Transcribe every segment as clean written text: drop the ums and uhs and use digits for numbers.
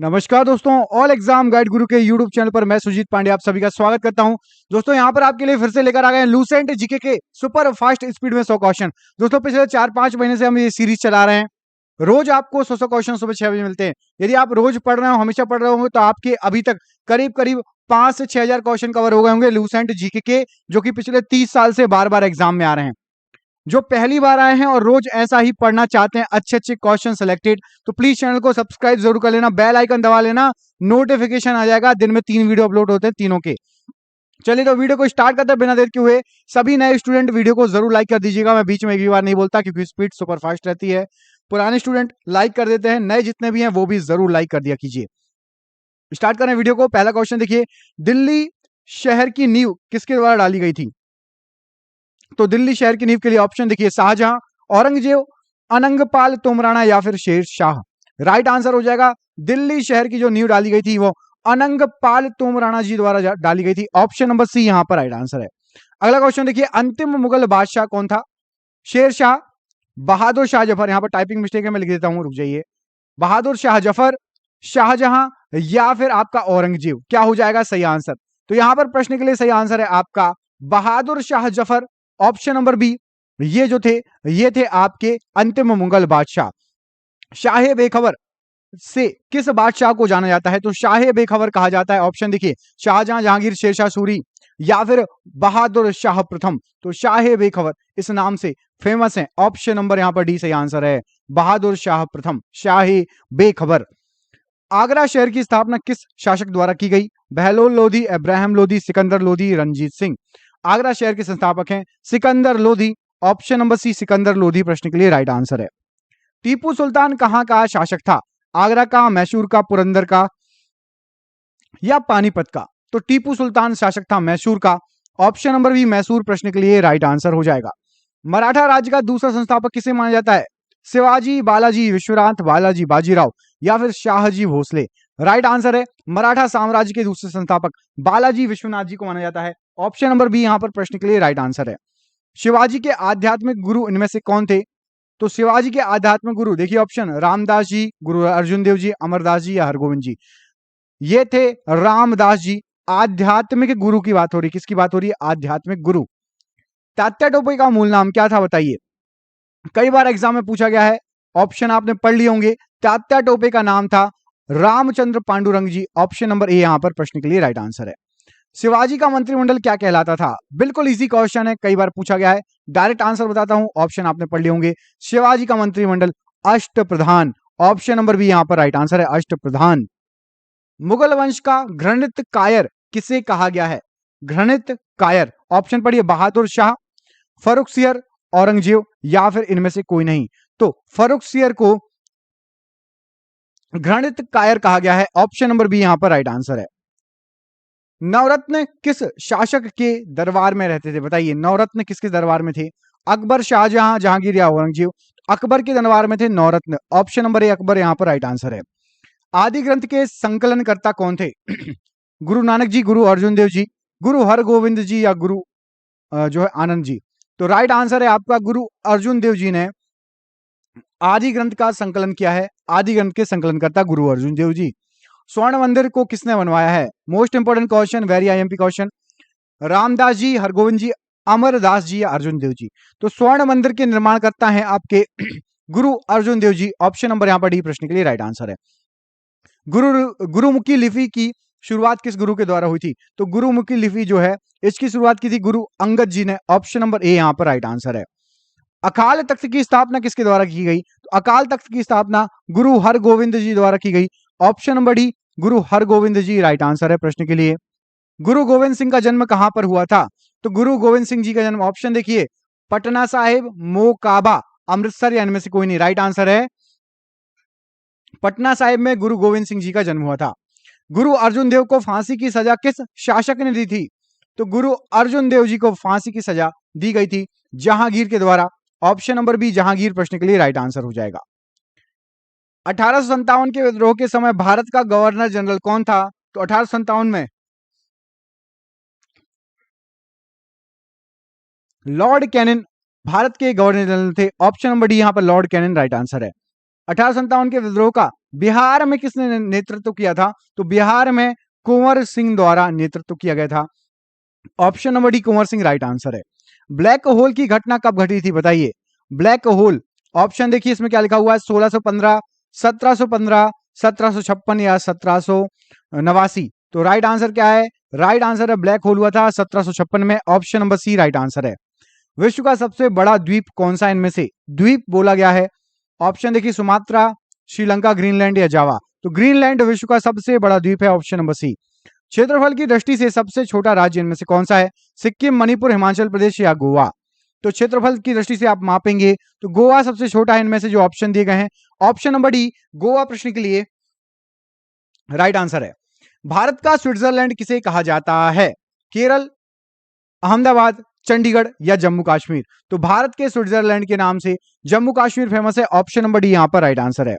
नमस्कार दोस्तों, all exam guide गुरु के यूट्यूब चैनल पर मैं सुजीत पांडे आप सभी का स्वागत करता हूं। दोस्तों यहां पर आपके लिए फिर से लेकर आ गए हैं लूसेंट जीके के सुपर फास्ट स्पीड में 100 क्वेश्चन। दोस्तों पिछले 4-5 महीने से हम ये सीरीज चला रहे हैं। रोज आपको 100 क्वेश्चन सुबह 6 बजे मिलते हैं। यदि आप रोज पढ़ रहे हो, हमेशा पढ़ रहे होंगे, तो आपके अभी तक करीब करीब 5 से 6 हजार क्वेश्चन कवर हो गए होंगे लूसेंट जीके के, जो कि पिछले 30 साल से बार बार एग्जाम में आ रहे हैं। जो पहली बार आए हैं और रोज ऐसा ही पढ़ना चाहते हैं, अच्छे अच्छे क्वेश्चन सिलेक्टेड, तो प्लीज चैनल को सब्सक्राइब जरूर कर लेना, बेल आइकन दबा लेना, नोटिफिकेशन आ जाएगा। दिन में 3 वीडियो अपलोड होते हैं, तीनों के। चलिए तो वीडियो को स्टार्ट करते हैं बिना देर के हुए। सभी नए स्टूडेंट वीडियो को जरूर लाइक कर दीजिएगा। मैं बीच में एक भी बार नहीं बोलता क्योंकि स्पीड सुपर फास्ट रहती है। पुराने स्टूडेंट लाइक कर देते हैं, नए जितने भी हैं वो भी जरूर लाइक कर दिया कीजिए। स्टार्ट करें वीडियो को। पहला क्वेश्चन देखिए, दिल्ली शहर की नींव किसके द्वारा डाली गई थी? तो दिल्ली शहर की नींव के लिए ऑप्शन देखिए, शाहजहां, औरंगजेब, अनंगपाल तोमराना या फिर शेर शाह। राइट आंसर हो जाएगा, दिल्ली शहर की जो नींव डाली गई थी वो अनंगपाल तोमराना जी द्वारा डाली गई थी। ऑप्शन नंबर सी यहां पर राइट आंसर है। अगला क्वेश्चन देखिए, अंतिम मुगल बादशाह कौन था? शेर शाह, बहादुर शाह जफर, यहां पर टाइपिंग मिस्टेक है, मैं लिख देता हूं, रुक जाइए। बहादुर शाह जफर, शाहजहां या फिर आपका औरंगजेब, क्या हो जाएगा सही आंसर? तो यहां पर प्रश्न के लिए सही आंसर है आपका Bahadur Shah Zafar, option number B. ये थे आपके अंतिम मुगल बादशाह। शाह बेखबर से किस बादशाह को जाना जाता है? तो शाह बेखबर कहा जाता है, ऑप्शन देखिए, शाहजहां, जहांगीर, शेरशाह सूरी या फिर बहादुर शाह प्रथम। तो शाह बेखबर इस नाम से फेमस है। ऑप्शन नंबर यहां पर डी सही आंसर है, बहादुर शाह प्रथम, शाह बेखबर। आगरा शहर की स्थापना किस शासक द्वारा की गई? बहलोल लोधी, इब्राहिम लोधी, सिकंदर लोधी, रंजीत सिंह। आगरा शहर के संस्थापक हैं Sikandar Lodhi. Option number C Sikandar Lodhi प्रश्न के लिए राइट आंसर है। टीपू सुल्तान कहां का शासक था? आगरा का, मैसूर का, पुरंदर का या पानीपत का? तो टीपू सुल्तान शासक था मैसूर का। ऑप्शन नंबर बी मैसूर प्रश्न के लिए राइट आंसर हो जाएगा। मराठा राज्य का दूसरा संस्थापक किसे माना जाता है? शिवाजी, बालाजी विश्वनाथ, बालाजी बाजीराव या फिर शाहजी भोसले। राइट आंसर है, मराठा साम्राज्य के दूसरे संस्थापक बालाजी विश्वनाथ जी को माना जाता है। ऑप्शन नंबर बी यहां पर प्रश्न के लिए राइट आंसर है। शिवाजी के आध्यात्मिक गुरु इनमें से कौन थे? तो शिवाजी के आध्यात्मिक गुरु देखिए, ऑप्शन रामदास जी, गुरु अर्जुन देव जी, अमरदास जी या हरगोविंद जी। ये थे रामदास जी। आध्यात्मिक गुरु की बात हो रही, किसकी बात हो रही है? आध्यात्मिक गुरु। तात्या टोपे का मूल नाम क्या था बताइए? कई बार एग्जाम में पूछा गया है, ऑप्शन आपने पढ़ लिए होंगे। तात्या टोपे का नाम था रामचंद्र पांडुरंग जी। ऑप्शन नंबर ए यहां पर प्रश्न के लिए राइट आंसर है। शिवाजी का मंत्रिमंडल क्या कहलाता था? बिल्कुल इजी क्वेश्चन है, कई बार पूछा गया है। डायरेक्ट आंसर बताता हूं, ऑप्शन आपने पढ़ लिए होंगे। शिवाजी का मंत्रिमंडल अष्टप्रधान। ऑप्शन नंबर बी यहां पर राइट आंसर है, अष्टप्रधान। मुगल वंश का घृणित कायर किसे कहा गया है? घृणित कायर, ऑप्शन पढ़िए, बहादुर शाह, फर्रुखसियर, औरंगजेब या फिर इनमें से कोई नहीं। तो फर्रुखसियर को घृणित कायर कहा गया है। ऑप्शन नंबर बी यहां पर राइट आंसर है। नवरत्न किस शासक के दरबार में रहते थे? बताइए, नवरत्न किसके दरबार में थे? अकबर, शाहजहां, जहांगीर या औरंगजेब? अकबर के दरबार में थे नवरत्न। ऑप्शन नंबर ए अकबर यहां पर राइट आंसर है। आदि ग्रंथ के संकलनकर्ता कौन थे? गुरु नानक जी, गुरु अर्जुन देव जी, गुरु हरगोविंद जी या गुरु जो है आनंद जी। तो राइट आंसर है आपका गुरु अर्जुन देव जी ने आदि ग्रंथ का संकलन किया है। आदि ग्रंथ के संकलनकर्ता गुरु अर्जुन देव जी। स्वर्ण मंदिर को किसने बनवाया है? Most important question, very IMP question. Ramdas ji, Hargobind ji, Amardas ji या अर्जुन देव जी? तो स्वर्ण मंदिर के निर्माण करता है आपके गुरु अर्जुन देव जी। ऑप्शन नंबर यहां पर डी प्रश्न के लिए राइट आंसर है। गुरुमुखी लिपि की शुरुआत किस गुरु के द्वारा हुई थी? तो गुरुमुखी लिपि जो है इसकी शुरुआत की थी गुरु अंगद जी ने। ऑप्शन नंबर ए यहां पर राइट आंसर है। अकाल तख्त की स्थापना किसके द्वारा की गई? तो अकाल तख्त की स्थापना गुरु हरगोविंद जी द्वारा की गई। ऑप्शन नंबर डी गुरु हरगोविंद जी राइट आंसर है प्रश्न के लिए। गुरु गोविंद सिंह का जन्म कहां पर हुआ था? तो गुरु गोविंद सिंह जी का जन्म, ऑप्शन देखिए, पटना साहिब, मोकाबा, अमृतसर या इनमें से कोई नहीं। राइट आंसर है पटना साहिब में गुरु गोविंद सिंह जी का जन्म हुआ था। गुरु अर्जुन देव को फांसी की सजा किस शासक ने दी थी? तो गुरु अर्जुन देव जी को फांसी की सजा दी गई थी जहांगीर के द्वारा। ऑप्शन नंबर बी जहांगीर प्रश्न के लिए राइट आंसर हो जाएगा। 1857 के विद्रोह के समय भारत का गवर्नर जनरल कौन था? तो 1857 में लॉर्ड कैनिन भारत के गवर्नर जनरल थे। ऑप्शन नंबर डी यहां पर लॉर्ड कैनिन राइट आंसर है। 1857 के विद्रोह का बिहार में किसने नेतृत्व किया था? तो बिहार में कुंवर सिंह द्वारा नेतृत्व किया गया था। Option number D Kunwar Singh right answer है। ब्लैक होल की घटना कब घटी थी बताइए? ब्लैक होल ऑप्शन देखिए इसमें क्या लिखा हुआ है, 1615, 1715, 1756 या 1789। तो राइट आंसर क्या है? राइट आंसर है ब्लैक होल हुआ था 1756 में। Option number C right answer है। विश्व का सबसे बड़ा द्वीप कौन सा इनमें से द्वीप बोला गया है? ऑप्शन देखिए सुमात्रा, श्रीलंका, ग्रीनलैंड या जावा। तो ग्रीनलैंड विश्व का सबसे बड़ा द्वीप है, ऑप्शन नंबर सी। क्षेत्रफल की दृष्टि से सबसे छोटा राज्य इनमें से कौन सा है? सिक्किम, मणिपुर, हिमाचल प्रदेश या गोवा। तो क्षेत्रफल की दृष्टि से आप मापेंगे तो गोवा सबसे छोटा है इनमें से जो ऑप्शन दिए गए हैं। ऑप्शन नंबर डी गोवा प्रश्न के लिए राइट आंसर है। भारत का स्विट्जरलैंड किसे कहा जाता है? केरल, अहमदाबाद, चंडीगढ़ या जम्मू कश्मीर। तो भारत के स्विट्जरलैंड के नाम से जम्मू कश्मीर फेमस है। ऑप्शन नंबर डी यहां पर राइट आंसर है।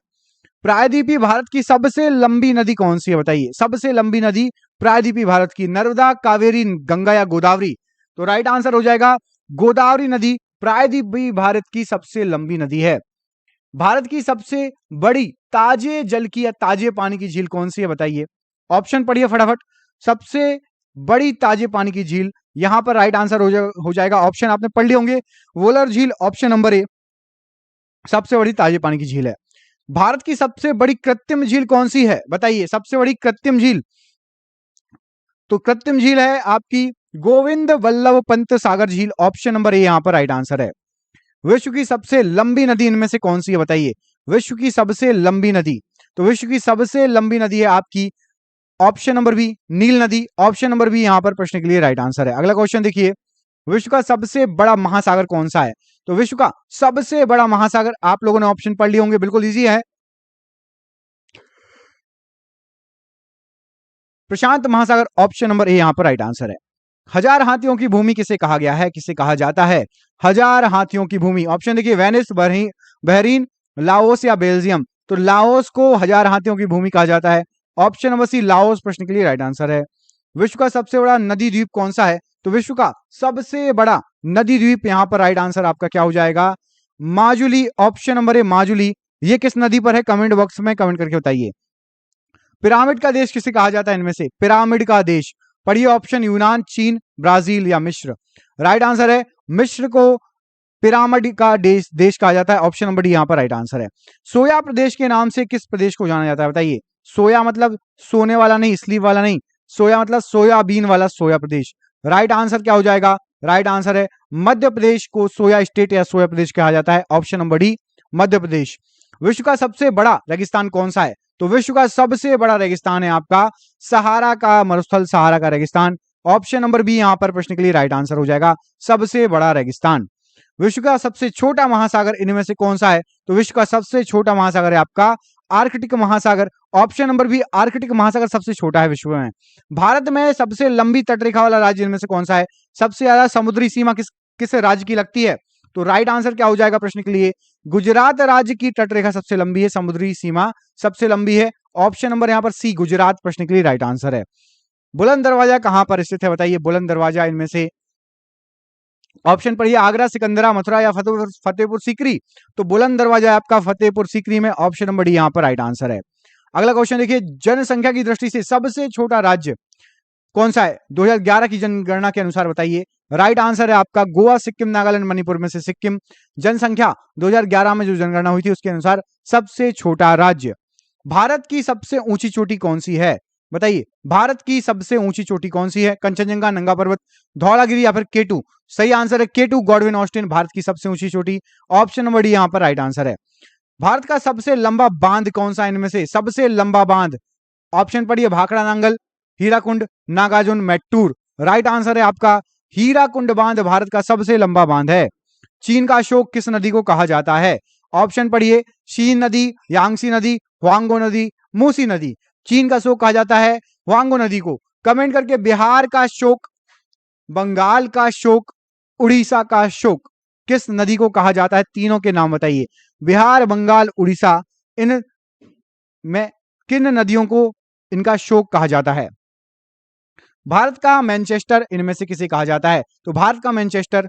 प्रायद्वीपीय भारत की सबसे लंबी नदी कौन सी है बताइए? सबसे लंबी नदी प्रायद्वीपीय भारत की नर्मदा, कावेरी, गंगा या गोदावरी। तो राइट आंसर हो जाएगा गोदावरी नदी प्रायद्वीपीय भारत की सबसे लंबी नदी है। भारत की सबसे बड़ी ताजे जल की या ताजे पानी की झील कौन सी है बताइए? ऑप्शन पढ़िए फटाफट। सबसे बड़ी ताजे पानी की झील यहां पर राइट आंसर हो जाएगा। ऑप्शन आपने पढ़ लिए होंगे। वोलर झील ऑप्शन नंबर ए सबसे बड़ी ताजे पानी की झील है। भारत की सबसे बड़ी कृत्रिम झील कौन सी है बताइए? सबसे बड़ी कृत्रिम झील, तो कृत्रिम झील है आपकी गोविंद वल्लभ पंत सागर झील। ऑप्शन नंबर ए यहां पर राइट आंसर है। विश्व की सबसे लंबी नदी इनमें से कौन सी है बताइए? विश्व की सबसे लंबी नदी, तो विश्व की सबसे लंबी नदी है आपकी ऑप्शन नंबर बी नील नदी। ऑप्शन नंबर बी यहां पर प्रश्न के लिए राइट आंसर है। अगला क्वेश्चन देखिए, विश्व का सबसे बड़ा महासागर कौन सा है? तो विश्व का सबसे बड़ा महासागर आप लोगों ने ऑप्शन पढ़ लिए होंगे, बिल्कुल इजी है, प्रशांत महासागर। ऑप्शन नंबर ए यहां पर राइट आंसर है। हजार हाथियों की भूमि किसे कहा गया है, किसे कहा जाता है? हजार हाथियों की भूमि ऑप्शन देखिए वेनिस, बहरीन, लाओस या बेल्जियम। तो लाओस को हजार हाथियों की भूमि कहा जाता है। ऑप्शन नंबर सी लाओस प्रश्न के लिए राइट आंसर है। विश्व का सबसे बड़ा नदी द्वीप कौन सा है? तो विश्व का सबसे बड़ा नदी द्वीप यहां पर राइट आंसर आपका क्या हो जाएगा? माजुली। ऑप्शन नंबर ए माजुली। ये किस नदी पर है? कमेंट बॉक्स में कमेंट करके बताइए। पिरामिड का देश किसे कहा जाता है इनमें से? पिरामिड का देश पढ़िए ऑप्शन यूनान, चीन, ब्राजील या मिस्र। राइट आंसर है मिस्र को पिरामिड का देश कहा जाता है। ऑप्शन नंबर डी यहां पर राइट आंसर है। सोया प्रदेश के नाम से किस प्रदेश को जाना जाता है बताइए? सोया मतलब सोने वाला नहीं, स्लीप वाला नहीं, सोया मतलब सोयाबीन वाला सोया प्रदेश। राइट आंसर क्या हो जाएगा? राइट आंसर है मध्य प्रदेश को सोया स्टेट या सोया प्रदेश कहा जाता है। Option number D Madhya Pradesh. विश्व का सबसे बड़ा रेगिस्तान कौन सा है? तो विश्व का सबसे बड़ा रेगिस्तान है आपका सहारा का मरुस्थल, सहारा का रेगिस्तान। ऑप्शन नंबर बी यहां पर प्रश्न के लिए राइट आंसर हो जाएगा, सबसे बड़ा रेगिस्तान। विश्व का सबसे छोटा महासागर इनमें से कौन सा है? तो विश्व का सबसे छोटा महासागर है आपका आर्कटिक महासागर। ऑप्शन नंबर बी आर्कटिक महासागर सबसे छोटा है विश्व में। भारत में सबसे लंबी तटरेखा वाला राज्य इनमें से कौन सा है? सबसे ज्यादा समुद्री सीमा किस राज्य की लगती है? तो राइट आंसर क्या हो जाएगा प्रश्न के लिए? गुजरात राज्य की तटरेखा सबसे लंबी है, समुद्री सीमा सबसे लंबी है। ऑप्शन नंबर यहां पर सी गुजरात प्रश्न के लिए राइट आंसर है। बुलंद दरवाजा कहां पर स्थित है बताइए? बुलंद दरवाजा इनमें से ऑप्शन पढ़िए आगरा, सिकंदरा, मथुरा या फतेहपुर सीकरी। तो बुलंद दरवाजा आपका फतेहपुर सीकरी में। ऑप्शन नंबर डी यहां पर राइट आंसर है। अगला क्वेश्चन देखिए, जनसंख्या की दृष्टि से सबसे छोटा राज्य कौन सा है 2011 की जनगणना के अनुसार बताइए? राइट आंसर है आपका गोवा, सिक्किम, नागालैंड, मणिपुर में से सिक्किम। जनसंख्या 2011 में जो जनगणना हुई थी उसके अनुसार सबसे छोटा राज्य। भारत की सबसे ऊंची चोटी कौन सी है बताइए? भारत की सबसे ऊंची चोटी कौन सी है? कंचनजंगा, नंगा पर्वत, धौलागिरी या फिर केटू। सही आंसर है केटू, गॉडविन ऑस्टिन भारत की सबसे ऊंची चोटी। ऑप्शन नंबर डी यहां पर राइट आंसर है। भारत का सबसे लंबा बांध कौन सा इनमें से? सबसे लंबा बांध ऑप्शन पढ़िए भाखड़ा नांगल, हीराकुंड, नागार्जुन, मैट्टूर। राइट आंसर है आपका हीराकुंड बांध भारत का सबसे लंबा बांध है। चीन का अशोक किस नदी को कहा जाता है? ऑप्शन पढ़िए शीन नदी, यांगसी नदी, हुआंगो नदी, मूसी नदी। चीन का अशोक कहा जाता है हुआंगो नदी को। कमेंट करके बिहार का अशोक, बंगाल का अशोक, उड़ीसा का अशोक किस नदी को कहा जाता है? तीनों के नाम बताइए। बिहार, बंगाल, उड़ीसा, इन में किन नदियों को इनका अशोक कहा जाता है? भारत का मैनचेस्टर इनमें से किसे कहा जाता है? तो भारत का मैनचेस्टर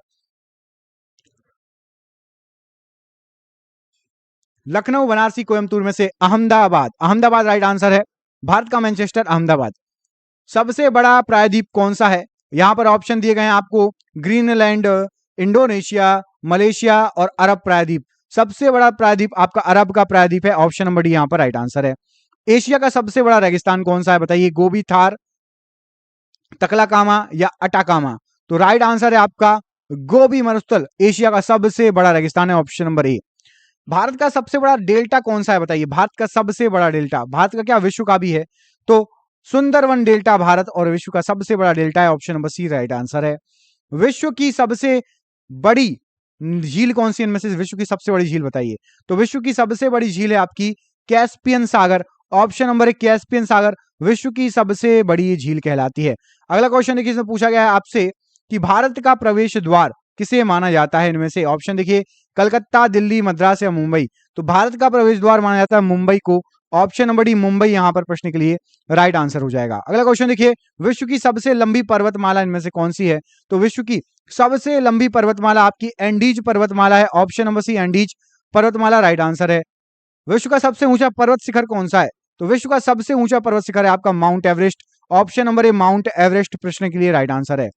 लखनऊ, बनारसी, कोयम्बतूर में से अहमदाबाद। अहमदाबाद राइट आंसर है। भारत का मैनचेस्टर अहमदाबाद। सबसे बड़ा प्रायद्वीप कौन सा है? यहां पर ऑप्शन दिए गए हैं आपको, ग्रीनलैंड, इंडोनेशिया, मलेशिया और अरब प्रायद्वीप। सबसे बड़ा प्रायद्वीप आपका अरब का प्रायद्वीप है। ऑप्शन नंबर डी यहां पर राइट आंसर है। एशिया का सबसे बड़ा रेगिस्तान कौन सा है बताइए? गोबी, थार, तकलाकामा या अटाकामा? तो राइट आंसर है आपका गोबी मरुस्थल एशिया का सबसे बड़ा रेगिस्तान है। ऑप्शन नंबर ए। भारत का सबसे बड़ा डेल्टा कौन सा है बताइए? भारत का सबसे बड़ा डेल्टा, भारत का क्या विश्व का भी है, तो सुंदरवन डेल्टा भारत और विश्व का सबसे बड़ा डेल्टा है। Option number C right answer है। विश्व की सबसे बड़ी झील कौन सी? इनमें से विश्व की सबसे बड़ी झील बताइए? तो विश्व की सबसे बड़ी झील है आपकी कैस्पियन सागर। ऑप्शन नंबर एक, कैस्पियन सागर विश्व की सबसे बड़ी झील कहलाती है। अगला क्वेश्चन देखिए, इसमें पूछा गया है आपसे कि भारत का प्रवेश द्वार किसे माना जाता है? इनमें से ऑप्शन देखिए, कलकत्ता, दिल्ली, मद्रास या मुंबई। तो भारत का प्रवेश द्वार माना जाता है मुंबई को। ऑप्शन नंबर डी मुंबई यहां पर प्रश्न के लिए राइट आंसर हो जाएगा। अगला क्वेश्चन देखिए, विश्व की सबसे लंबी पर्वतमाला इनमें से कौन सी है? तो विश्व की सबसे लंबी पर्वतमाला आपकी एंडीज पर्वतमाला है। ऑप्शन नंबर सी एंडीज पर्वतमाला राइट आंसर है। विश्व का सबसे ऊंचा पर्वत शिखर कौन सा है? तो विश्व का सबसे ऊंचा पर्वत शिखर है आपका माउंट एवरेस्ट। ऑप्शन नंबर ए माउंट एवरेस्ट प्रश्न के लिए राइट आंसर है।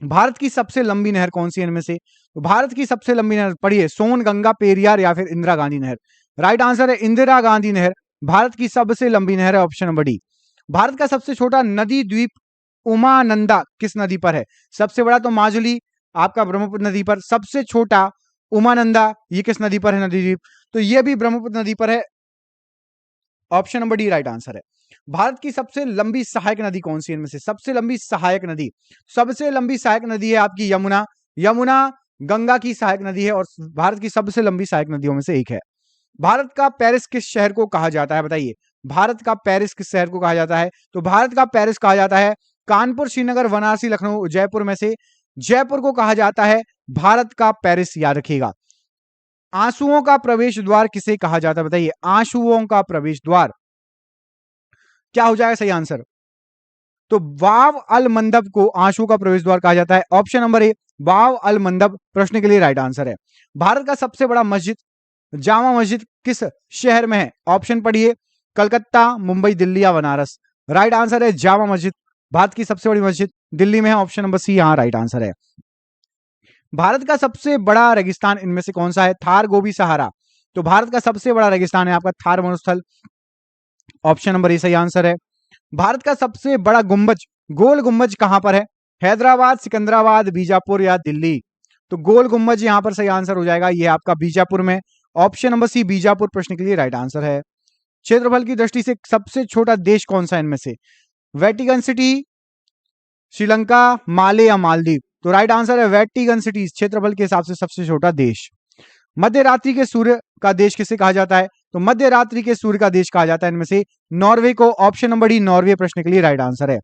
भारत की सबसे लंबी नहर कौन सी है इनमें से? तो भारत की सबसे लंबी नहर पढ़िए, सोन, गंगा, पेरियार या फिर इंदिरा गांधी नहर। राइट आंसर है इंदिरा गांधी नहर भारत की सबसे लंबी नहर है। Option number D. भारत का सबसे छोटा नदी द्वीप उमानंदा किस नदी पर है? सबसे बड़ा तो माजुली आपका ब्रह्मपुत्र नदी पर, सबसे छोटा उमानंदा ये किस नदी पर है नदी द्वीप? तो ये भी ब्रह्मपुत्र नदी पर है। Option number D right answer है। भारत की सबसे लंबी सहायक नदी कौन सी? इनमें से सबसे लंबी सहायक नदी, सबसे लंबी सहायक नदी है आपकी यमुना। यमुना गंगा की सहायक नदी है और भारत की सबसे लंबी सहायक नदियों में से एक है। भारत का पेरिस किस शहर को कहा जाता है बताइए? भारत का पेरिस किस शहर को कहा जाता है? तो भारत का पेरिस कहा जाता है कानपुर, श्रीनगर, वाराणसी, लखनऊ, जयपुर में से जयपुर को कहा जाता है भारत का पेरिस, याद रखिएगा। आंसुओं का प्रवेश द्वार किसे कहा जाता है बताइए? आंसुओं का प्रवेश द्वार क्या हो जाएगा सही आंसर? तो वाव अल मंदब को आंसुओं का प्रवेश द्वार कहा जाता है। ऑप्शन नंबर ए वाव अल मंदब प्रश्न के लिए राइट आंसर है। भारत का सबसे बड़ा मस्जिद जामा मस्जिद किस शहर में है? ऑप्शन पढ़िए, कलकत्ता, मुंबई, दिल्ली या बनारस। राइट आंसर है जामा मस्जिद भारत की सबसे बड़ी मस्जिद दिल्ली में है। ऑप्शन नंबर सी यहां राइट आंसर है। भारत का सबसे बड़ा रेगिस्तान इनमें से कौन सा है? थार, गोबी, सहारा। तो भारत का सबसे बड़ा रेगिस्तान है आपका थार मरुस्थल। ऑप्शन नंबर ए सही आंसर है। भारत का सबसे बड़ा गुंबज, गोल गुंबज कहां पर है? हैदराबाद, सिकंदराबाद, बीजापुर या दिल्ली? तो गोल गुंबज यहां पर सही आंसर हो जाएगा, ये आपका बीजापुर में। ऑप्शन नंबर सी बीजापुर प्रश्न के लिए राइट आंसर है। क्षेत्रफल की दृष्टि से सबसे छोटा देश कौन सा इनमें से? वेटिकन सिटी, श्रीलंका, माले या मालदीव? तो राइट आंसर है वेटिकन सिटी क्षेत्रफल के हिसाब से सबसे छोटा देश। मध्य रात्रि के सूर्य का देश किसे कहा जाता है? तो मध्य रात्रि के सूर्य का देश कहा जाता है इनमें से नॉर्वे को। ऑप्शन नंबर डी नॉर्वे प्रश्न के लिए राइट आंसर है।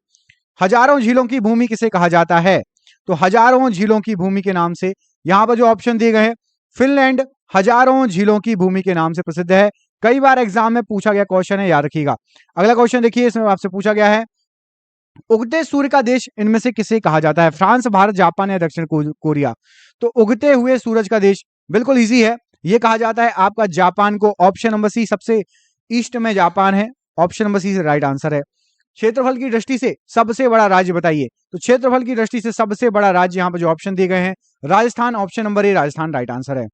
हजारों झीलों की भूमि किसे कहा जाता है? तो हजारों झीलों की भूमि के नाम से यहां पर जो ऑप्शन दिए गए हैं, फिनलैंड हजारों झीलों की भूमि के नाम से प्रसिद्ध है। कई बार एग्जाम में पूछा गया क्वेश्चन है, याद रखिएगा। अगला क्वेश्चन देखिए, इसमें आपसे पूछा गया है उगते सूर्य का देश इनमें से किसे कहा जाता है? फ्रांस, भारत, जापान या दक्षिण कोरिया? तो उगते हुए सूरज का देश बिल्कुल इजी है, ये कहा जाता है आपका जापान को। ऑप्शन नंबर सी सबसे ईस्ट में जापान है। Option number C right answer है। क्षेत्रफल की दृष्टि से सबसे बड़ा राज्य बताइए? तो क्षेत्रफल की दृष्टि से सबसे बड़ा राज्य यहां पर जो ऑप्शन दिए गए हैं, राजस्थान। ऑप्शन नंबर ए राजस्थान राइट आंसर है।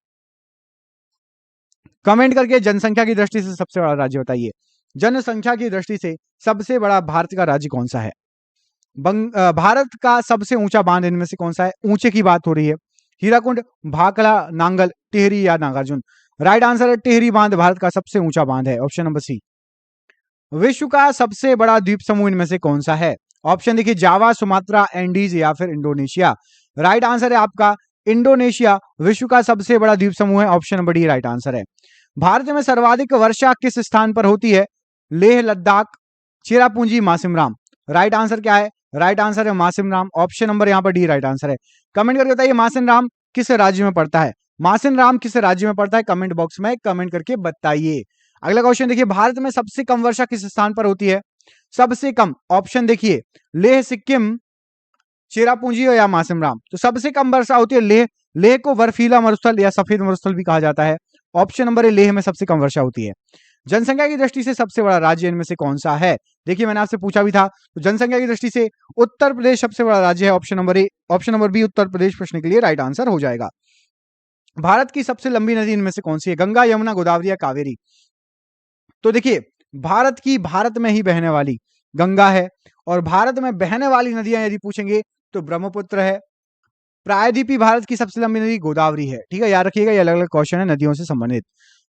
कमेंट करके जनसंख्या की दृष्टि से सबसे बड़ा राज्य बताइए। जनसंख्या की दृष्टि से सबसे बड़ा भारत का राज्य कौन सा है? भारत का सबसे ऊंचा बांध इनमें से कौन सा है? ऊंचे की बात हो रही है, हीराकुंड, भाखला, नांगल, टिहरी या नागार्जुन? राइट आंसर है टिहरी बांध भारत का सबसे ऊंचा बांध है। Option number C. विश्व का सबसे बड़ा द्वीप समूह इनमें से कौन सा है? ऑप्शन देखिए, जावा, सुमात्रा, एंडीज या फिर इंडोनेशिया? राइट आंसर है आपका इंडोनेशिया विश्व का सबसे बड़ा द्वीप समूह है। Option number D right answer है। भारत में सर्वाधिक वर्षा किस स्थान पर होती है? लेह, लद्दाख, चेरापूंजी, मासिमराम? राइट आंसर क्या है? राइट आंसर है मासिमराम। ऑप्शन नंबर यहां पर डी राइट आंसर है। कमेंट करके बताइए मासिमराम किस राज्य में पड़ता है? मासिमराम किस राज्य में पड़ता है? कमेंट बॉक्स में कमेंट करके बताइए। अगला क्वेश्चन देखिए, भारत में सबसे कम वर्षा किस स्थान पर होती है? सबसे कम ऑप्शन देखिए, लेह, सिक्किम, चेरापूंजी या मासिमराम? तो सबसे कम वर्षा होती है लेह। लेह को बर्फीला मरुस्थल या सफेद मरुस्थल भी कहा जाता है। ऑप्शन नंबर ए लेह में सबसे कम वर्षा होती है। जनसंख्या की दृष्टि से सबसे बड़ा राज्य इनमें से कौन सा है? देखिए मैंने आपसे पूछा भी था, तो जनसंख्या की दृष्टि से उत्तर प्रदेश सबसे बड़ा राज्य है, option number A. Option number B Uttar Pradesh प्रश्न के लिए राइट आंसर हो जाएगा। भारत की सबसे लंबी नदी इनमें से कौन सी है? गंगा, यमुना, गोदावरी या कावेरी? तो देखिए भारत में ही बहने वाली गंगा है, और भारत में बहने वाली नदियां यदि पूछेंगे तो ब्रह्मपुत्र है। प्रायद्वीपीय भारत की सबसे लंबी नदी गोदावरी है। ठीक है, याद रखिएगा, ये अलग अलग क्वेश्चन है नदियों से संबंधित।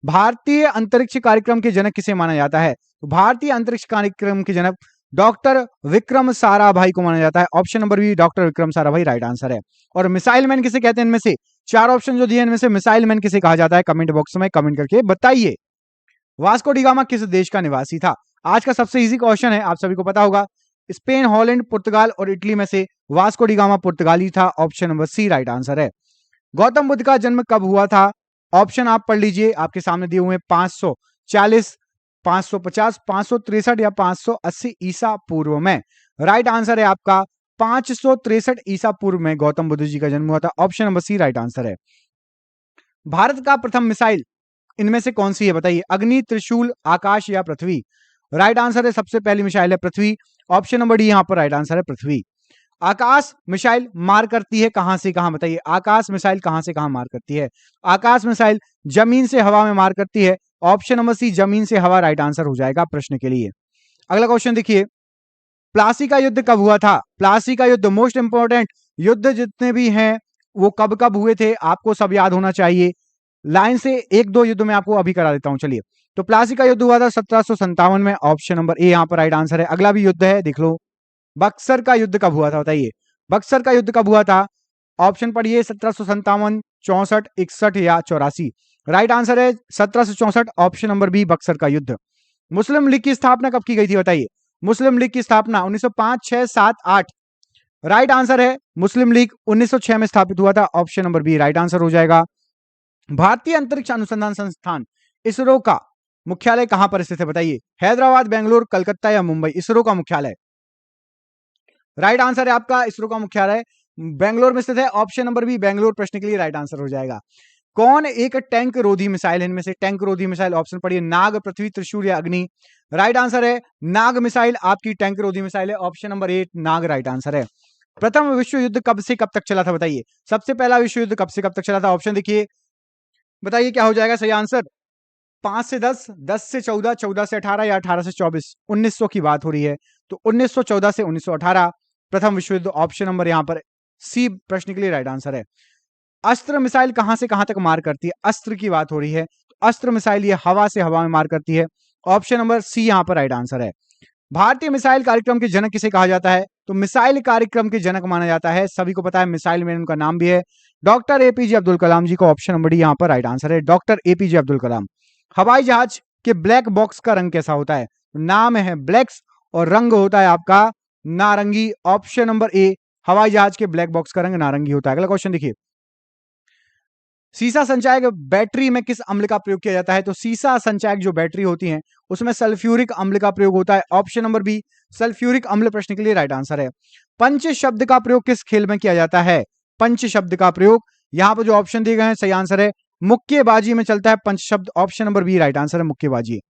भारतीय अंतरिक्ष कार्यक्रम के जनक किसे माना जाता है? तो भारतीय अंतरिक्ष कार्यक्रम के जनक डॉक्टर विक्रम साराभाई को माना जाता है। Option number B doctor Vikram Sarabhai right answer है। और मिसाइल मैन किसे कहते हैं? इनमें से चार ऑप्शन जो दिए इनमें से मिसाइल मैन किसे कहा जाता है? कमेंट बॉक्स में कमेंट करके बताइए। वास्को डी गामा किस देश का निवासी था? आज का सबसे इजी क्वेश्चन है, आप सभी को पता होगा। स्पेन, हॉलैंड, पुर्तगाल और इटली में से वास्को डी गामा पुर्तगाली था। Option number C right answer है। गौतम बुद्ध का जन्म कब हुआ था? ऑप्शन आप पढ़ लीजिए, आपके सामने दिए हुए 540, 550, 563 या 580 ईसा पूर्व में। राइट आंसर है आपका 563 ईसा पूर्व में गौतम बुद्ध जी का जन्म हुआ था। Option number C right answer है। भारत का प्रथम मिसाइल इनमें से कौन सी है बताइए? अग्नि, त्रिशूल, आकाश या पृथ्वी? राइट आंसर है सबसे पहली मिसाइल है पृथ्वी। ऑप्शन नंबर डी यहां पर राइट आंसर है पृथ्वी। आकाश मिसाइल मार करती है कहां से कहां बताइए? आकाश मिसाइल कहां से कहां मार करती है? आकाश मिसाइल जमीन से हवा में मार करती है। ऑप्शन नंबर सी जमीन से हवा राइट आंसर हो जाएगा प्रश्न के लिए। अगला क्वेश्चन देखिए, प्लासी का युद्ध कब हुआ था? प्लासी का युद्ध मोस्ट इंपोर्टेंट युद्ध जितने भी हैं वो कब कब हुए थे आपको सब याद होना चाहिए। लाइन से एक दो युद्ध में आपको अभी करा देता हूं। चलिए, तो प्लासी का युद्ध हुआ था 1757 में। ऑप्शन नंबर ए यहां पर राइट आंसर है। अगला भी युद्ध है, देख लो। बक्सर का युद्ध कब हुआ था बताइए? बक्सर का युद्ध कब हुआ था? ऑप्शन पढ़िए, 1757, 64, 61 या 84। राइट आंसर है 1764, ऑप्शन नंबर बी बक्सर का युद्ध। मुस्लिम लीग की स्थापना कब की गई थी बताइए? मुस्लिम लीग की स्थापना 1905, 6, 7, 8। राइट आंसर है मुस्लिम लीग 1906 में स्थापित हुआ था। Option number B right answer हो जाएगा। भारतीय अंतरिक्ष अनुसंधान संस्थान इसरो का मुख्यालय कहां पर स्थित है बताइए? हैदराबाद, बेंगलुरु, कलकत्ता या मुंबई? इसरो का मुख्यालय राइट आंसर है आपका इसरो का मुख्यालय बेंगलोर में स्थित है। ऑप्शन नंबर बी बेंगलोर प्रश्न के लिए राइट आंसर हो जाएगा। कौन एक टैंक रोधी मिसाइल है? इनमें से टैंक रोधी मिसाइल ऑप्शन पढ़िए, नाग, पृथ्वी, त्रिशूल या अग्नि? राइट आंसर है नाग मिसाइल आपकी टैंक रोधी मिसाइल है। ऑप्शन नंबर 8 नाग राइट आंसर है। प्रथम विश्व युद्ध कब से कब तक चला था बताइए? सबसे पहला विश्व युद्ध कब से कब तक चला था? ऑप्शन देखिए, बताइए क्या हो जाएगा सही आंसर? 5 से 10, 10 से 14, 14 से 18 या 18 से 24? 1900 की बात हो रही है, तो 1914 से 1918 प्रथम विश्व युद्ध। ऑप्शन नंबर यहां पर सी प्रश्न के लिए राइट आंसर है। अस्त्र मिसाइल कहां से कहां तक मार करती है? अस्त्र की बात हो रही है, तो अस्त्र मिसाइल ये हवा से हवा में मार करती है। ऑप्शन नंबर सी यहां पर राइट आंसर है। भारतीय मिसाइल कार्यक्रम के जनक किसे कहा जाता है? तो मिसाइल कार्यक्रम के जनक माना जाता है, सभी को पता है, मिसाइल मैन उनका नाम भी है, डॉक्टर एपीजे अब्दुल कलाम जी को। ऑप्शन नंबर डी यहां पर राइट आंसर है, डॉक्टर एपीजे अब्दुल कलाम। हवाई जहाज के ब्लैक बॉक्स का रंग कैसा होता है? नाम है ब्लैक्स और रंग होता है आपका नारंगी। ऑप्शन नंबर ए हवाई जहाज के ब्लैक बॉक्स का रंग नारंगी होता है। अगला क्वेश्चन देखिए, सीसा संचायक बैटरी में किस अम्ल का प्रयोग किया जाता है? तो सीसा संचायक जो बैटरी होती हैं उसमें सल्फ्यूरिक अम्ल का प्रयोग होता है। ऑप्शन नंबर बी सल्फ्यूरिक अम्ल प्रश्न के लिए राइट आंसर है। पंच शब्द का प्रयोग किस खेल में किया जाता है? पंच शब्द का प्रयोग यहां पर जो ऑप्शन दिए गए हैं सही आंसर है मुक्केबाजी में चलता है पंच शब्द। Option number B right answer है मुक्केबाजी।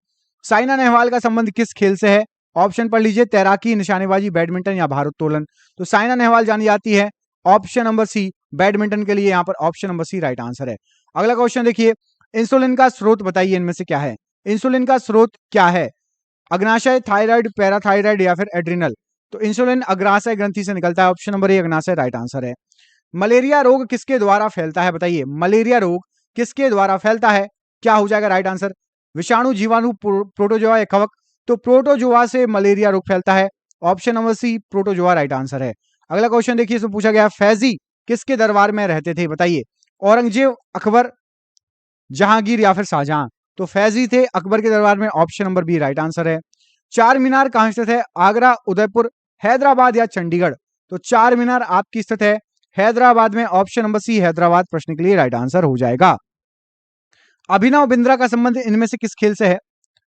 साइना नेहवाल का संबंध किस खेल से है? ऑप्शन पढ़ लीजिए, तैराकी, निशानेबाजी, बैडमिंटन या भारोत्तोलन? तो साइना नेहवाल जानी जाती है ऑप्शन नंबर सी बैडमिंटन के लिए, यहां पर option number C right answer है। अगला क्वेश्चन देखिए, इंसुलिन का स्रोत बताइए इनमें से क्या है? इंसुलिन का स्रोत क्या है? अग्नाशय, थायराइड, पैराथायराइड या फिर एड्रिनल? तो इंसुलिन अग्नाशय ग्रंथि से निकलता है। ऑप्शन नंबर ए अग्नाशय राइट आंसर है। मलेरिया रोग किसके द्वारा फैलता है बताइए? मलेरिया रोग किसके द्वारा फैलता है? क्या हो जाएगा राइट आंसर? विषाणु, जीवाणु, प्रोटोजोआ या कवक? तो प्रोटोजोआ से मलेरिया रोग फैलता है। Option number C protozoa right answer है। अगला क्वेश्चन देखिए, इसमें पूछा गया फैजी किसके दरबार में रहते थे बताइए? औरंगजेब, अकबर, जहांगीर या फिर शाहजहां? तो फैजी थे अकबर के दरबार में। Option number B right answer है। चार मीनार कहां स्थित है? आगरा, उदयपुर, हैदराबाद या चंडीगढ़? तो चार मीनार आपकी स्थित है हैदराबाद में। ऑप्शन नंबर सी हैदराबाद प्रश्न के लिए राइट आंसर हो जाएगा। अभिनव बिंद्रा का संबंध इनमें से किस खेल से है?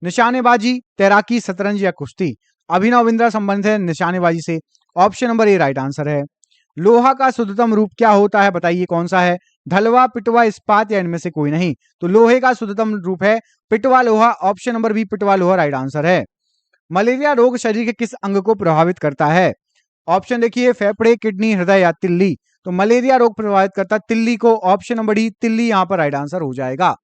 निशानेबाजी, तैराकी, शतरंज या कुश्ती? अभिनव बिंद्रा संबंध है निशानेबाजी से। ऑप्शन नंबर ए राइट आंसर है। लोहा का शुद्धतम रूप क्या होता है बताइए कौन सा है? धलवा, पिटवा, इस्पात या इनमें से कोई नहीं। तो लोहे का शुद्धतम रूप है पिटवा लोहा। ऑप्शन नंबर बी पिटवा लोहा राइट आंसर है। मलेरिया रोग शरीर के किस अंग को प्रभावित करता है? ऑप्शन देखिए फेफड़े, किडनी, हृदय या तिल्ली। तो मलेरिया रोग प्रभावित करता है तिल्ली को। ऑप्शन नंबर डी तिल्ली यहां पर राइट आंसर हो जाएगा।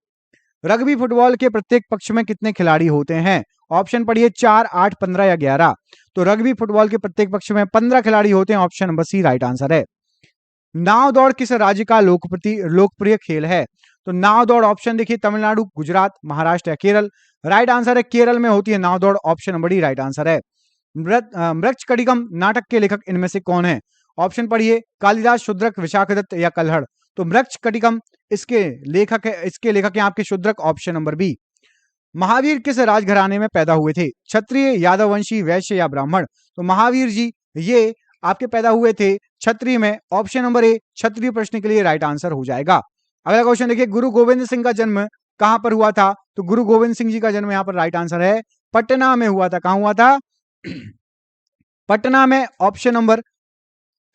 रग्बी फुटबॉल के प्रत्येक पक्ष में कितने खिलाड़ी होते हैं? ऑप्शन पढ़िए 4, 8, 15 या 11। तो रग्बी फुटबॉल के प्रत्येक पक्ष में 15 खिलाड़ी होते हैं। Option number C right answer है। नाव दौड़ किस राज्य का लोकप्रिय खेल है? तो नाव दौड़ ऑप्शन देखिए तमिलनाडु, गुजरात, महाराष्ट्र या केरल। राइट आंसर है केरल में होती है नाव दौड़। Option number D right answer है। मृच्छकटिकम नाटक के लेखक इनमें से कौन है? ऑप्शन पढ़िए कालिदास, शुद्रक, विशाखदत्त या कल्हड़। तो मृच्छकटिकम इसके लेखक है, इसके लेखक हैं आपके Shudraka. Option number B. Mahavir किस राजघराने में पैदा हुए थे? क्षत्रिय, यादववंशी, वैश्य या ब्राह्मण। तो महावीर जी ये आपके पैदा हुए थे क्षत्रिय में। ऑप्शन नंबर ए क्षत्रिय प्रश्न के लिए राइट आंसर हो जाएगा। अगला क्वेश्चन देखिए गुरु गोविंद सिंह का जन्म कहां पर हुआ था? तो गुरु गोविंद सिंह जी का जन्म यहां पर राइट आंसर है पटना में हुआ था। कहां हुआ था? पटना में। ऑप्शन नंबर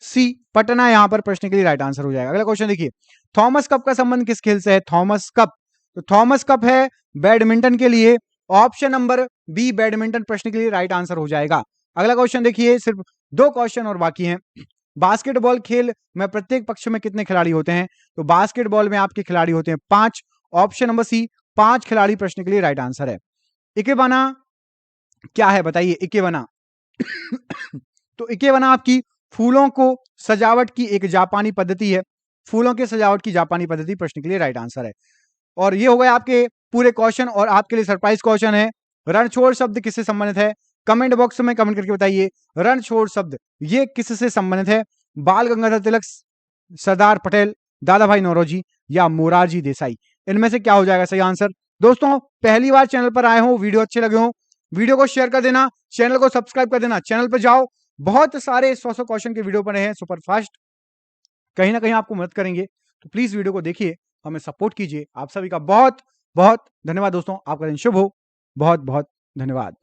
सी पटना यहां पर प्रश्न के लिए राइट आंसर हो जाएगा। अगला क्वेश्चन देखिए थॉमस कप का संबंध किस खेल से है? थॉमस कप, तो थॉमस कप है बैडमिंटन के लिए। ऑप्शन नंबर बी बैडमिंटन प्रश्न के लिए राइट आंसर हो जाएगा। अगला क्वेश्चन देखिए सिर्फ 2 क्वेश्चन और बाकी हैं। बास्केटबॉल खेल में प्रत्येक पक्ष में कितने खिलाड़ी होते हैं? तो बास्केटबॉल में आपके खिलाड़ी होते हैं 5। ऑप्शन नंबर सी 5 खिलाड़ी प्रश्न के लिए राइट आंसर है। इकेबाना क्या है बताइए? इकेबाना तो इकेबाना आपकी फूलों को सजावट की एक जापानी पद्धति है। फूलों के सजावट की जापानी पद्धति प्रश्न के लिए राइट आंसर है। और ये हो गए आपके पूरे क्वेश्चन। और आपके लिए सरप्राइज क्वेश्चन है रणछोड़ शब्द किससे संबंधित है? कमेंट बॉक्स में कमेंट करके बताइए रणछोड़ शब्द ये किससे संबंधित है? बाल गंगाधर तिलक, सरदार पटेल, दादा भाई नौरोजी या मोरारजी देसाई। इनमें से क्या हो जाएगा सही आंसर? दोस्तों पहली बार चैनल पर आए हो, वीडियो अच्छे लगे हो, वीडियो को शेयर कर देना, चैनल को सब्सक्राइब कर देना। चैनल पर जाओ, बहुत सारे 100 क्वेश्चन के वीडियो बने हैं सुपर फास्ट, कहीं ना कहीं आपको मदद करेंगे। तो प्लीज वीडियो को देखिए, हमें सपोर्ट कीजिए। आप सभी का बहुत बहुत धन्यवाद दोस्तों। आपका दिन शुभ हो। बहुत बहुत धन्यवाद।